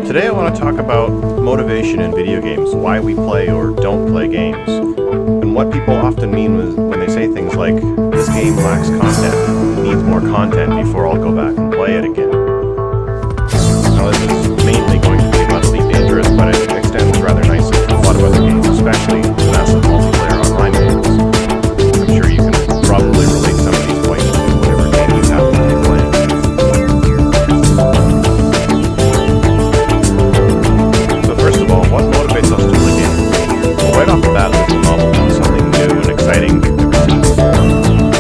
Today I want to talk about motivation in video games, why we play or don't play games, and what people often mean when they say things like, this game lacks content, needs more content before I'll go back and play it again. Now this is mainly going to be about Elite Dangerous, but it extends rather nicely to a lot of other games, especially massive multiplayer online games. I'm sure you can probably relate some of these points to whatever game you happen to be playing. What motivates us to play games? Well, right off the bat, there's a novel, something new and exciting that you've never seen before.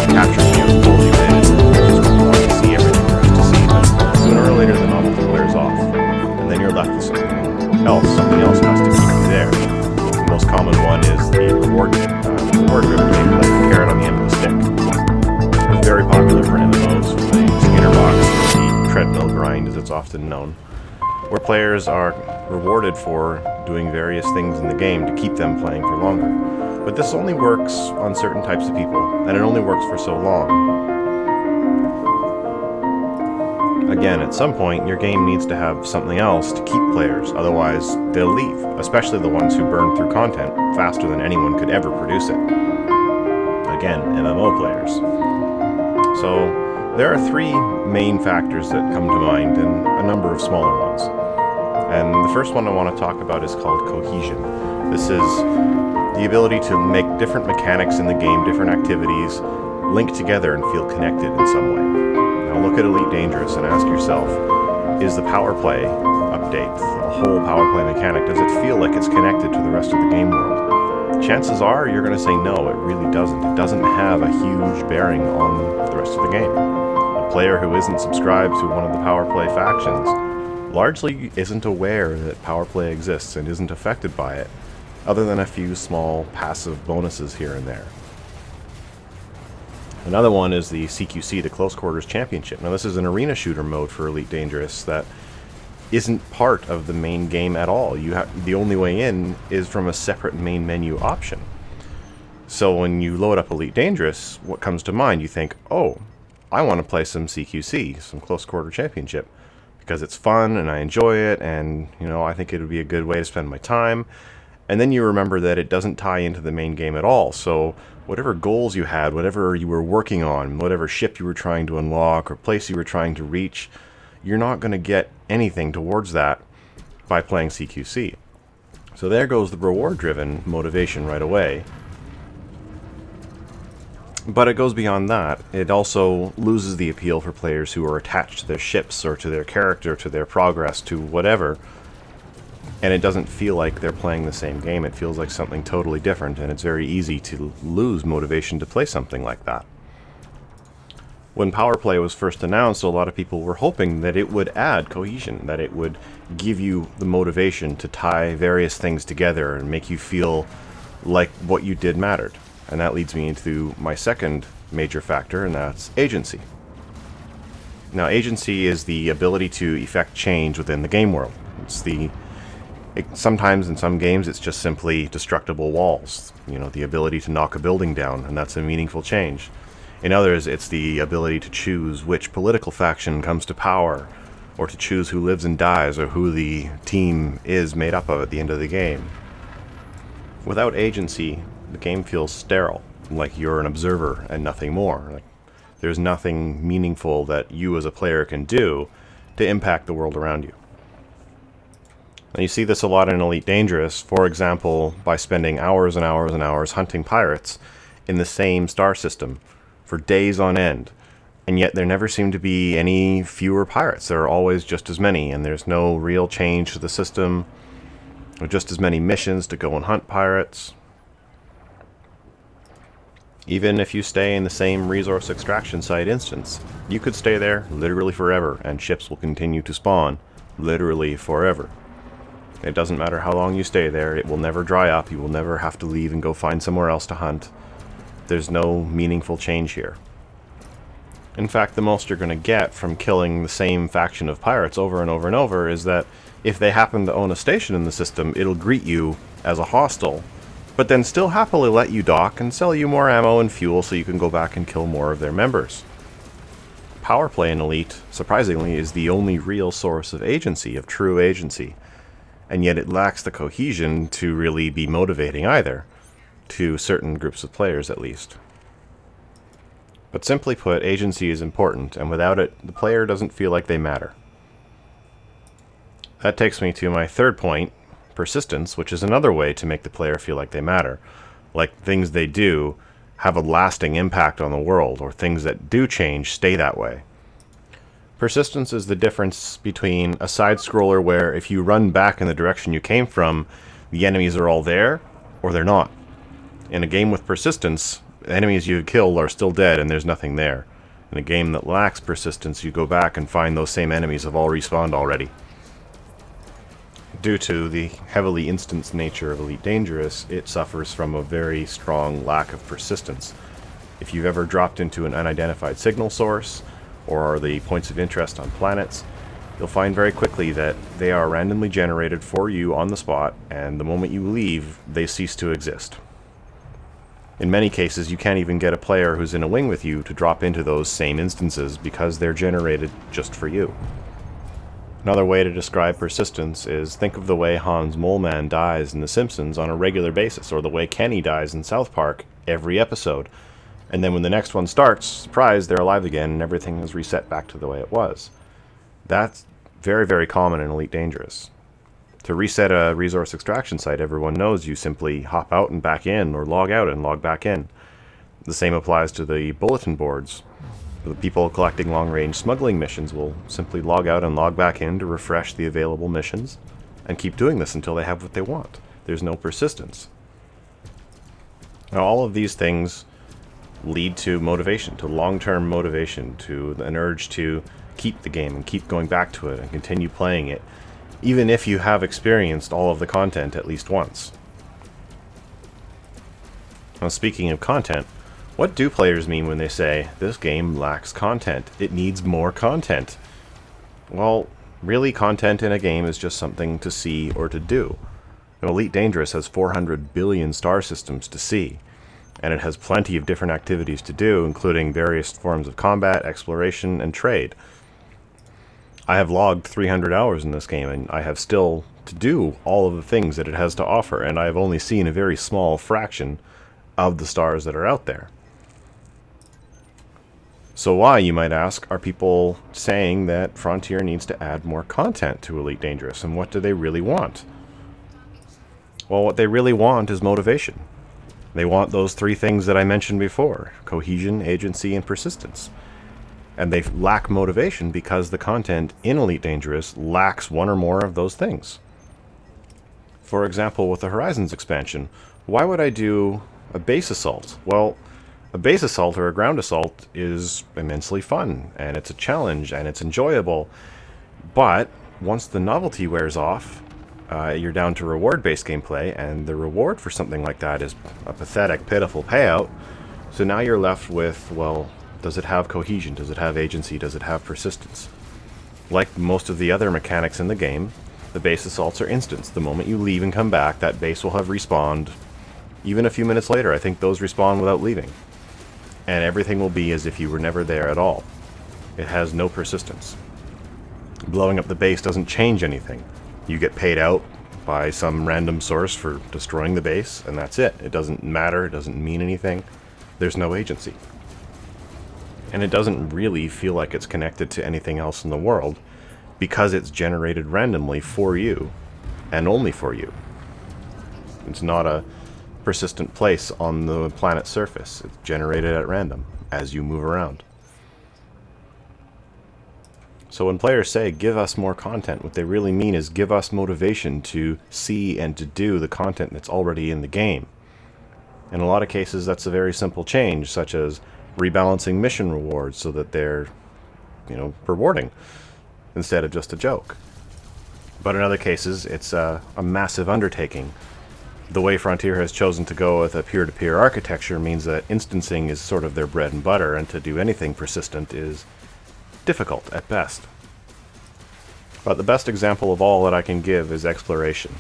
Captures you and pulls you in, and you just want to see everything there is to see. But sooner or later, the novelty wears off, and then you're left with something else. Something else has to keep you there. The most common one is the reward-driven game, like the carrot on the end of the stick. It's very popular for MMOs, for the Skinner box, or the treadmill grind, as it's often known, where players are rewarded for doing various things in the game to keep them playing for longer. But this only works on certain types of people, and it only works for so long. Again, at some point, your game needs to have something else to keep players, otherwise they'll leave, especially the ones who burn through content faster than anyone could ever produce it. Again, MMO players. So, there are three main factors that come to mind, and a number of smaller ones. And the first one I want to talk about is called cohesion. This is the ability to make different mechanics in the game, different activities, link together and feel connected in some way. Now look at Elite Dangerous and ask yourself, is the power play update, the whole power play mechanic, does it feel like it's connected to the rest of the game world? Chances are you're going to say no, it really doesn't. It doesn't have a huge bearing on the rest of the game. A player who isn't subscribed to one of the power play factions largely isn't aware that power play exists and isn't affected by it, other than a few small passive bonuses here and there. Another one is the CQC, the Close Quarters Championship. Now this is an arena shooter mode for Elite Dangerous that isn't part of the main game at all. The only way in is from a separate main menu option. So when you load up Elite Dangerous, what comes to mind? You think, oh, I want to play some CQC, some Close Quarter Championship, because it's fun and I enjoy it, and I think it would be a good way to spend my time. And then you remember that it doesn't tie into the main game at all. So whatever goals you had, whatever you were working on, whatever ship you were trying to unlock or place you were trying to reach, you're not going to get anything towards that by playing CQC. So there goes the reward-driven motivation right away. But it goes beyond that. It also loses the appeal for players who are attached to their ships or to their character, to their progress, to whatever. And it doesn't feel like they're playing the same game. It feels like something totally different, and it's very easy to lose motivation to play something like that. When Power Play was first announced, a lot of people were hoping that it would add cohesion, that it would give you the motivation to tie various things together and make you feel like what you did mattered. And that leads me into my second major factor, and that's agency. Now, agency is the ability to effect change within the game world. Sometimes in some games it's just simply destructible walls, the ability to knock a building down, and that's a meaningful change. In others, it's the ability to choose which political faction comes to power, or to choose who lives and dies, or who the team is made up of at the end of the game. Without agency, the game feels sterile, like you're an observer and nothing more. Like there's nothing meaningful that you as a player can do to impact the world around you. And you see this a lot in Elite Dangerous, for example, by spending hours and hours and hours hunting pirates in the same star system for days on end. And yet there never seem to be any fewer pirates. There are always just as many, and there's no real change to the system, or just as many missions to go and hunt pirates. Even if you stay in the same resource extraction site instance, you could stay there literally forever, and ships will continue to spawn literally forever. It doesn't matter how long you stay there, it will never dry up, you will never have to leave and go find somewhere else to hunt. There's no meaningful change here. In fact, the most you're going to get from killing the same faction of pirates over and over and over is that if they happen to own a station in the system, it'll greet you as a hostile, but then still happily let you dock and sell you more ammo and fuel so you can go back and kill more of their members. power play in Elite, surprisingly, is the only real source of agency, of true agency. And yet it lacks the cohesion to really be motivating either, to certain groups of players at least. But simply put, agency is important, and without it, the player doesn't feel like they matter. That takes me to my third point, persistence, which is another way to make the player feel like they matter. Like things they do have a lasting impact on the world, or things that do change stay that way. Persistence is the difference between a side-scroller where if you run back in the direction you came from, the enemies are all there, or they're not. In a game with persistence, the enemies you kill are still dead and there's nothing there. In a game that lacks persistence, you go back and find those same enemies have all respawned already. Due to the heavily instanced nature of Elite Dangerous, it suffers from a very strong lack of persistence. If you've ever dropped into an unidentified signal source, or are the points of interest on planets, you'll find very quickly that they are randomly generated for you on the spot, and the moment you leave, they cease to exist. In many cases, you can't even get a player who's in a wing with you to drop into those same instances because they're generated just for you. Another way to describe persistence is think of the way Hans Moleman dies in The Simpsons on a regular basis, or the way Kenny dies in South Park every episode. And then when the next one starts, surprise, they're alive again and everything is reset back to the way it was. That's very, very common in Elite Dangerous. To reset a resource extraction site, everyone knows you simply hop out and back in, or log out and log back in. The same applies to the bulletin boards. The people collecting long-range smuggling missions will simply log out and log back in to refresh the available missions, and keep doing this until they have what they want. There's no persistence. Now, all of these things lead to motivation, to long-term motivation, to an urge to keep the game and keep going back to it and continue playing it, even if you have experienced all of the content at least once. Now, speaking of content, what do players mean when they say, this game lacks content, it needs more content? Well, really, content in a game is just something to see or to do. Elite Dangerous has 400 billion star systems to see, and it has plenty of different activities to do, including various forms of combat, exploration, and trade. I have logged 300 hours in this game, and I have still to do all of the things that it has to offer, and I have only seen a very small fraction of the stars that are out there. So why, you might ask, are people saying that Frontier needs to add more content to Elite Dangerous, and what do they really want? Well, what they really want is motivation. They want those three things that I mentioned before: cohesion, agency, and persistence. And they lack motivation because the content in Elite Dangerous lacks one or more of those things. For example, with the Horizons expansion, why would I do a base assault? Well, a base assault or a ground assault is immensely fun, and it's a challenge, and it's enjoyable. But once the novelty wears off, you're down to reward-based gameplay, and the reward for something like that is a pathetic, pitiful payout. So now you're left with, well, does it have cohesion? Does it have agency? Does it have persistence? Like most of the other mechanics in the game, the base assaults are instants. The moment you leave and come back, that base will have respawned. Even a few minutes later, I think those respawn without leaving. And everything will be as if you were never there at all. It has no persistence. Blowing up the base doesn't change anything. You get paid out by some random source for destroying the base, and that's it. It doesn't matter, it doesn't mean anything. There's no agency. And it doesn't really feel like it's connected to anything else in the world, because it's generated randomly for you, and only for you. It's not a persistent place on the planet's surface. It's generated at random as you move around. So when players say, give us more content, what they really mean is give us motivation to see and to do the content that's already in the game. In a lot of cases, that's a very simple change, such as rebalancing mission rewards so that they're, rewarding instead of just a joke. But in other cases, it's a massive undertaking. The way Frontier has chosen to go with a peer-to-peer architecture means that instancing is sort of their bread and butter, and to do anything persistent is difficult at best. But the best example of all that I can give is exploration.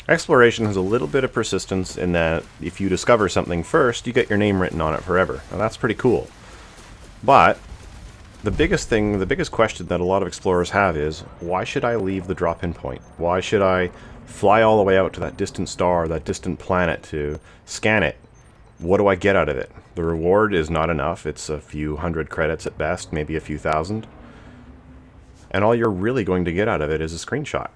Exploration has a little bit of persistence in that if you discover something first, you get your name written on it forever. Now that's pretty cool. But The biggest question that a lot of explorers have is, why should I leave the drop-in point? Why should I fly all the way out to that distant star, that distant planet to scan it? What do I get out of it? The reward is not enough. It's a few hundred credits at best, maybe a few thousand. And all you're really going to get out of it is a screenshot.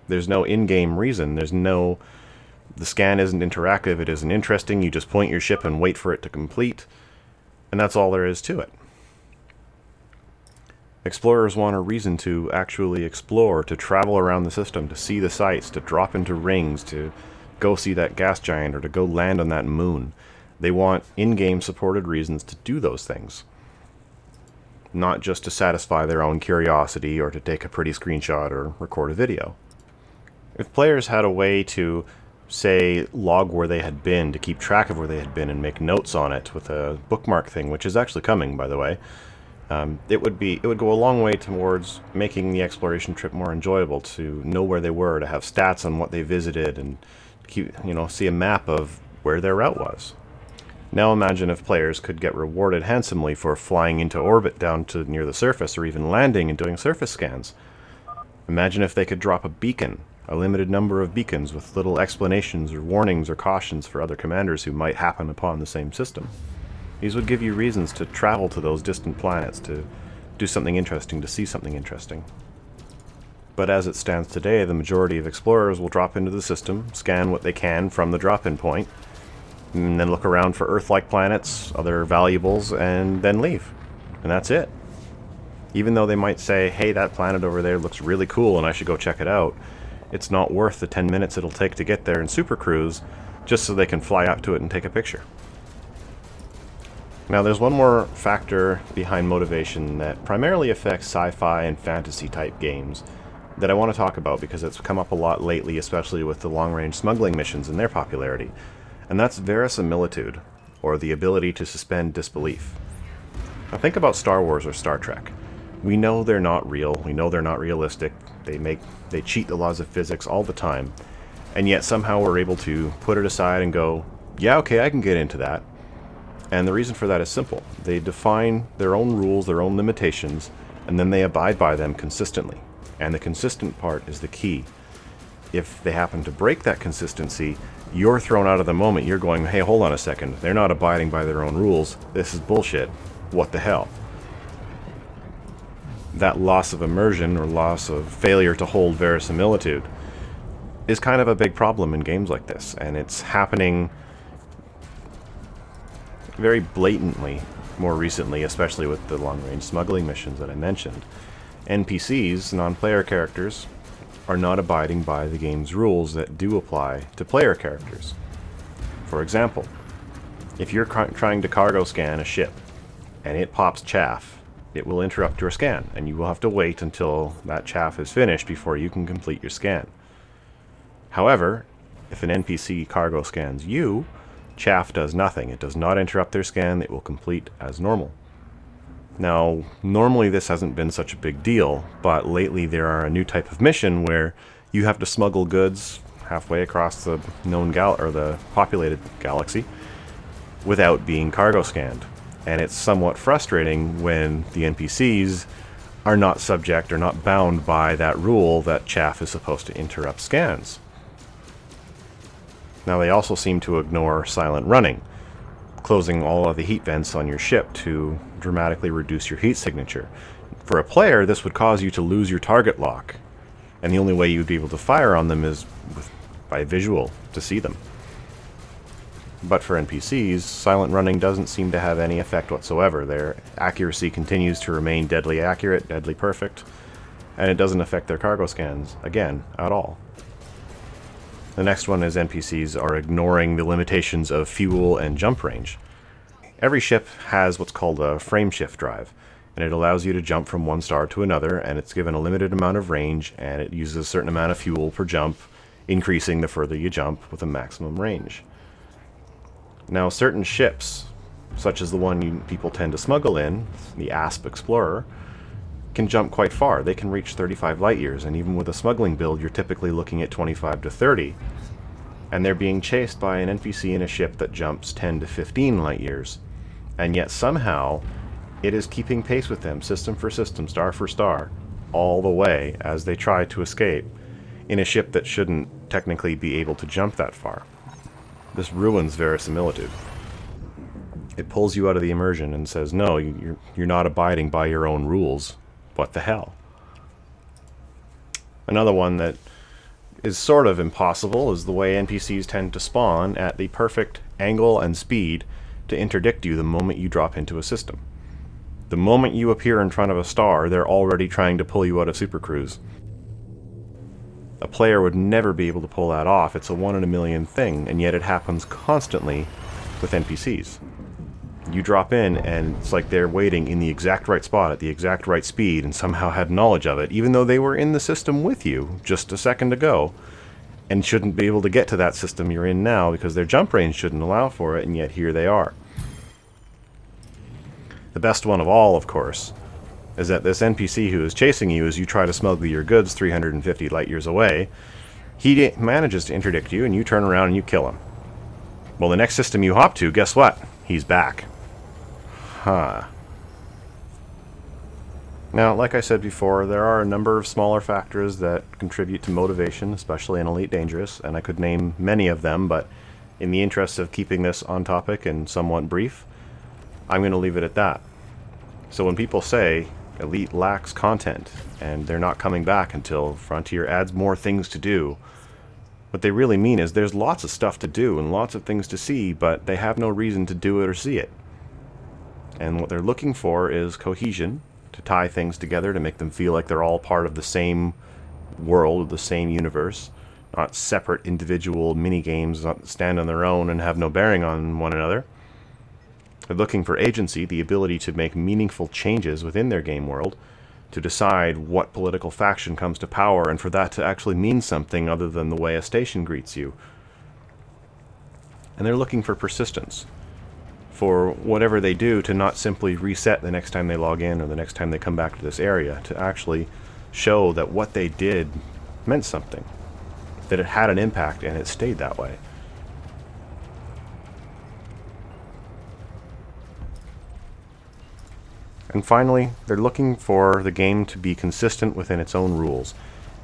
There's no in-game reason. The scan isn't interactive, it isn't interesting. You just point your ship and wait for it to complete. And that's all there is to it. Explorers want a reason to actually explore, to travel around the system, to see the sights, to drop into rings, to go see that gas giant, or to go land on that moon. They want in-game supported reasons to do those things. Not just to satisfy their own curiosity or to take a pretty screenshot or record a video. If players had a way to, say, log where they had been, to keep track of where they had been and make notes on it with a bookmark thing, which is actually coming, by the way, it would go a long way towards making the exploration trip more enjoyable, to know where they were, to have stats on what they visited, and see a map of where their route was. Now imagine if players could get rewarded handsomely for flying into orbit down to near the surface, or even landing and doing surface scans. Imagine if they could drop a beacon, a limited number of beacons with little explanations or warnings or cautions for other commanders who might happen upon the same system. These would give you reasons to travel to those distant planets, to do something interesting, to see something interesting. But as it stands today, the majority of explorers will drop into the system, scan what they can from the drop-in point, and then look around for Earth-like planets, other valuables, and then leave. And that's it. Even though they might say, hey, that planet over there looks really cool and I should go check it out, it's not worth the 10 minutes it'll take to get there in Super Cruise just so they can fly up to it and take a picture. Now, there's one more factor behind motivation that primarily affects sci-fi and fantasy-type games that I want to talk about because it's come up a lot lately, especially with the long-range smuggling missions and their popularity. And that's verisimilitude, or the ability to suspend disbelief. Now think about Star Wars or Star Trek. We know they're not real, we know they're not realistic, they cheat the laws of physics all the time, and yet somehow we're able to put it aside and go, yeah, okay, I can get into that. And the reason for that is simple. They define their own rules, their own limitations, and then they abide by them consistently. And the consistent part is the key. If they happen to break that consistency, you're thrown out of the moment. You're going, hey, hold on a second. They're not abiding by their own rules. This is bullshit. What the hell? That loss of immersion, or loss of failure to hold verisimilitude, is kind of a big problem in games like this. And it's happening very blatantly more recently, especially with the long-range smuggling missions that I mentioned. NPCs, non-player characters, are not abiding by the game's rules that do apply to player characters. For example, if you're trying to cargo scan a ship and it pops chaff, it will interrupt your scan, and you will have to wait until that chaff is finished before you can complete your scan. However, if an NPC cargo scans you, chaff does nothing. It does not interrupt their scan. It will complete as normal. Now, normally this hasn't been such a big deal, but lately there are a new type of mission where you have to smuggle goods halfway across the known the populated galaxy without being cargo scanned. And it's somewhat frustrating when the NPCs are not subject or not bound by that rule that chaff is supposed to interrupt scans. Now, they also seem to ignore silent running, closing all of the heat vents on your ship to dramatically reduce your heat signature. For a player, this would cause you to lose your target lock, and the only way you'd be able to fire on them is by visual, to see them. But for NPCs, silent running doesn't seem to have any effect whatsoever. Their accuracy continues to remain deadly accurate, deadly perfect, and it doesn't affect their cargo scans, again, at all. The next one is NPCs are ignoring the limitations of fuel and jump range. Every ship has what's called a frame shift drive, and it allows you to jump from one star to another, and it's given a limited amount of range, and it uses a certain amount of fuel per jump, increasing the further you jump with a maximum range. Now, certain ships, such as the one people tend to smuggle in, the ASP Explorer, can jump quite far. They can reach 35 light years, and even with a smuggling build, you're typically looking at 25 to 30. And they're being chased by an NPC in a ship that jumps 10 to 15 light years. And yet somehow, It is keeping pace with them, system for system, star for star, all the way as they try to escape in a ship that shouldn't technically be able to jump that far. This ruins verisimilitude. It pulls you out of the immersion and says, no, you're not abiding by your own rules. What the hell? Another one that is sort of impossible is the way NPCs tend to spawn at the perfect angle and speed to interdict you the moment you drop into a system. The moment you appear in front of a star, they're already trying to pull you out of Super Cruise. A player would never be able to pull that off. It's a 1 in a million thing, and yet it happens constantly with NPCs. You drop in, and it's like they're waiting in the exact right spot at the exact right speed and somehow had knowledge of it, even though they were in the system with you just a second ago and shouldn't be able to get to that system you're in now because their jump range shouldn't allow for it, and yet here they are. The best one of all, of course, is that this NPC who is chasing you as you try to smuggle your goods 350 light years away, he manages to interdict you and you turn around and you kill him. Well, the next system you hop to, guess what? He's back. Huh. Now, like I said before, there are a number of smaller factors that contribute to motivation, especially in Elite Dangerous, and I could name many of them, but in the interest of keeping this on topic and somewhat brief, I'm going to leave it at that. So when people say Elite lacks content and they're not coming back until Frontier adds more things to do, what they really mean is there's lots of stuff to do and lots of things to see, but they have no reason to do it or see it. And what they're looking for is cohesion, to tie things together, to make them feel like they're all part of the same world, the same universe, not separate individual mini-games that stand on their own and have no bearing on one another. They're looking for agency, the ability to make meaningful changes within their game world, to decide what political faction comes to power, and for that to actually mean something other than the way a station greets you. And they're looking for persistence, for whatever they do to not simply reset the next time they log in or the next time they come back to this area, to actually show that what they did meant something, that it had an impact and it stayed that way. And finally, they're looking for the game to be consistent within its own rules.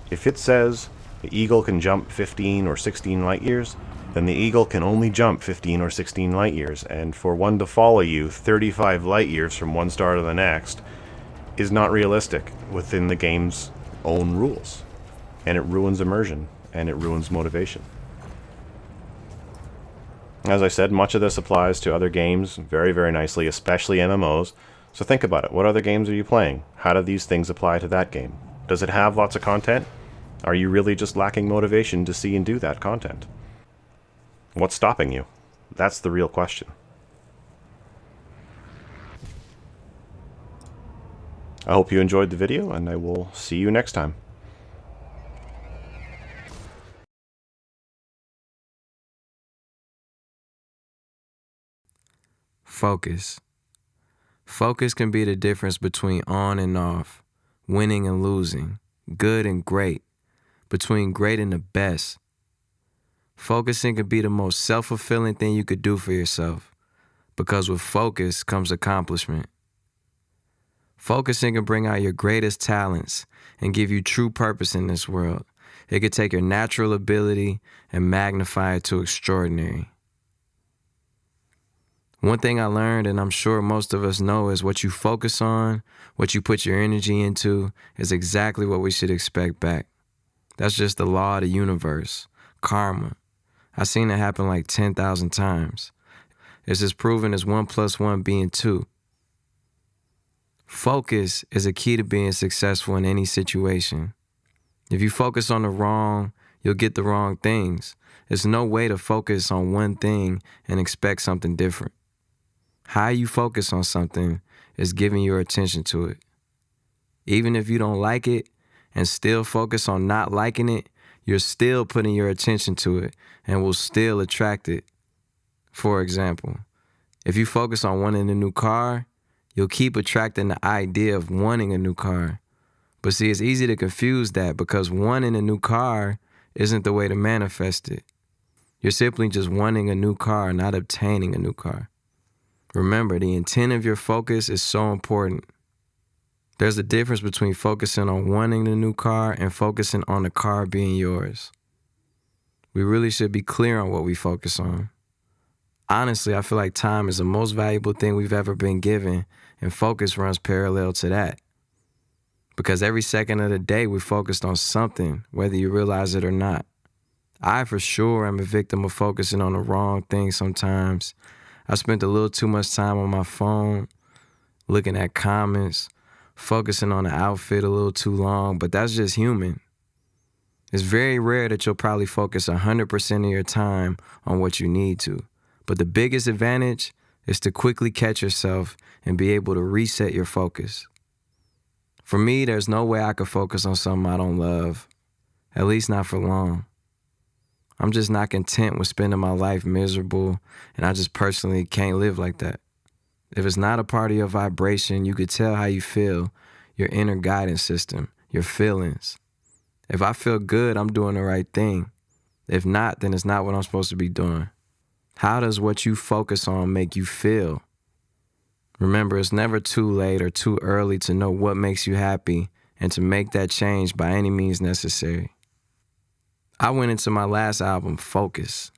If it says the Eagle can jump 15 or 16 light years, then the Eagle can only jump 15 or 16 light years, and for one to follow you 35 light years from one star to the next is not realistic within the game's own rules. And it ruins immersion, and it ruins motivation. As I said, much of this applies to other games very, very nicely, especially MMOs. So think about it. What other games are you playing? How do these things apply to that game? Does it have lots of content? Are you really just lacking motivation to see and do that content? What's stopping you? That's the real question. I hope you enjoyed the video, and I will see you next time. Focus. Focus can be the difference between on and off, winning and losing, good and great, between great and the best. Focusing can be the most self-fulfilling thing you could do for yourself, because with focus comes accomplishment. Focusing can bring out your greatest talents and give you true purpose in this world. It can take your natural ability and magnify it to extraordinary. One thing I learned, and I'm sure most of us know, is what you focus on, what you put your energy into, is exactly what we should expect back. That's just the law of the universe, karma. I've seen it happen like 10,000 times. It's as proven as 1 + 1 being 2. Focus is a key to being successful in any situation. If you focus on the wrong, you'll get the wrong things. There's no way to focus on one thing and expect something different. How you focus on something is giving your attention to it. Even if you don't like it and still focus on not liking it, you're still putting your attention to it and will still attract it. For example, if you focus on wanting a new car, you'll keep attracting the idea of wanting a new car. But see, it's easy to confuse that because wanting a new car isn't the way to manifest it. You're simply just wanting a new car, not obtaining a new car. Remember, the intent of your focus is so important. There's a difference between focusing on wanting the new car and focusing on the car being yours. We really should be clear on what we focus on. Honestly, I feel like time is the most valuable thing we've ever been given, and focus runs parallel to that. Because every second of the day, we're focused on something, whether you realize it or not. I, for sure, am a victim of focusing on the wrong thing sometimes. I spent a little too much time on my phone, looking at comments, focusing on the outfit a little too long, but that's just human. It's very rare that you'll probably focus 100% of your time on what you need to. But the biggest advantage is to quickly catch yourself and be able to reset your focus. For me, there's no way I could focus on something I don't love, at least not for long. I'm just not content with spending my life miserable, and I just personally can't live like that. If it's not a part of your vibration, you could tell how you feel, your inner guidance system, your feelings. If I feel good, I'm doing the right thing. If not, then it's not what I'm supposed to be doing. How does what you focus on make you feel? Remember, it's never too late or too early to know what makes you happy and to make that change by any means necessary. I went into my last album, Focus.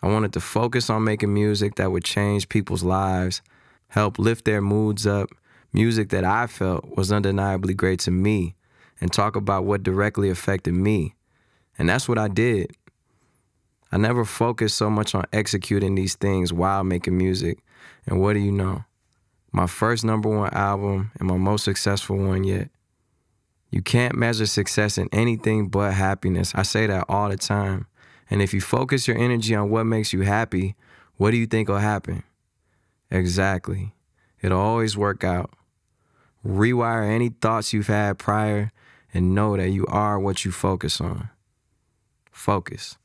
I wanted to focus on making music that would change people's lives, help lift their moods up, music that I felt was undeniably great to me, and talk about what directly affected me. And that's what I did. I never focused so much on executing these things while making music. And what do you know? My first #1 album and my most successful one yet. You can't measure success in anything but happiness. I say that all the time. And if you focus your energy on what makes you happy, what do you think will happen? Exactly. It'll always work out. Rewire any thoughts you've had prior and know that you are what you focus on. Focus.